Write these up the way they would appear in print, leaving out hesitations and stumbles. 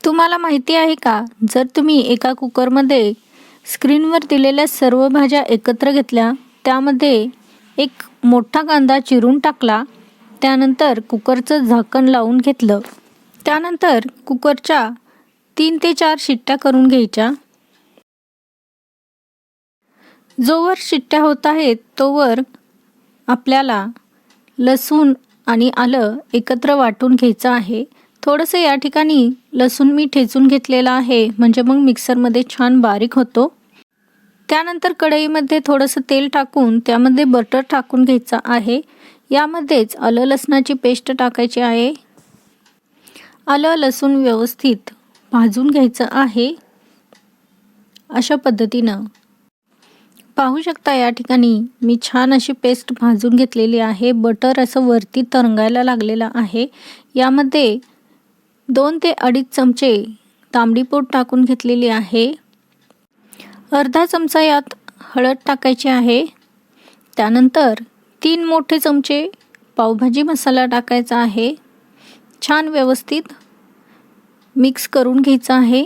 तुम्हाला माहिती आहे का, जर तुम्ही एका कुकरमध्ये स्क्रीनवर दिलेल्या सर्व भाज्या एकत्र घेतल्या, त्यामध्ये एक मोठा कांदा चिरून टाकला, त्यानंतर कुकरचं झाकण लावून घेतलं, त्यानंतर कुकरच्या 3 ते 4 शिट्ट्या करून घ्यायच्या. जोवर शिट्ट्या होत आहेत तोवर आपल्याला लसूण आणि आलं एकत्र वाटून घ्यायचं आहे. थोडंसं या ठिकाणी लसूण मी ठेचून घेतलेला आहे, म्हणजे मग मिक्सरमध्ये छान बारीक होतो. त्यानंतर कढईमध्ये थोडंसं तेल टाकून त्यामध्ये बटर टाकून घ्यायचं आहे. यामध्येच आलं लसणाची पेस्ट टाकायची आहे. आलं लसूण व्यवस्थित भाजून घ्यायचं आहे. अशा पद्धतीनं पाहू शकता, या ठिकाणी मी छान अशी पेस्ट भाजून घेतलेली आहे. बटर असं वरती तरंगायला लागलेलं आहे. यामध्ये 2 ते 2.5 चमचे तांबडी पूड टाकून घेतलेली आहे. अर्धा चमचा यात हळद टाकायची आहे. त्यानंतर 3 मोठे चमचे पावभाजी मसाला टाकायचा आहे. छान व्यवस्थित मिक्स करून घ्यायचं आहे.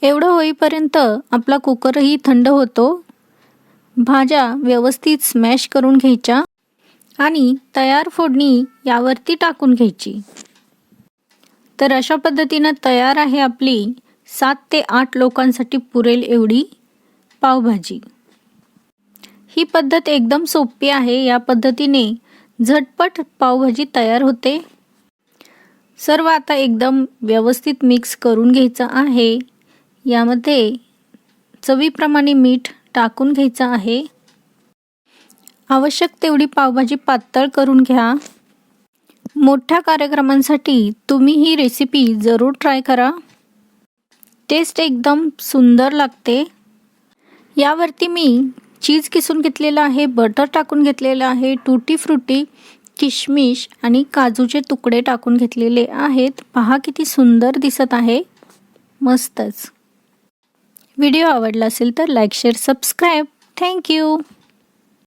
एवढं होईपर्यंत आपला कुकरही थंड होतो. भाज्या व्यवस्थित स्मॅश करून घ्यायच्या आणि तयार फोडणी यावरती टाकून घ्यायची. तर अशा पद्धतीनं तयार आहे आपली 7 ते 8 लोकांसाठी पुरेल एवढी पावभाजी. ही पद्धत एकदम सोपी आहे. या पद्धतीने झटपट पावभाजी तयार होते. सर्व आता एकदम व्यवस्थित मिक्स करून घ्यायचं आहे. यामध्ये चवीप्रमाणे मीठ टाकून घ्यायचं आहे. आवश्यक तेवढी पावभाजी पातळ करून घ्या. मोठ्या कार्यक्रमांसाठी तुम्ही ही रेसिपी जरूर ट्राय करा. टेस्ट एकदम सुंदर लागते. यावरती मी चीज किसून घेतलेलं आहे, बटर टाकून घेतलेलं आहे, टूटी फ्रुटी, किशमिश आणि काजूचे तुकडे टाकून घेतलेले आहेत. पहा किती सुंदर दिसत आहे. मस्तच. व्हिडिओ आवडला असेल तर लाईक, शेअर, सबस्क्राईब. थँक्यू.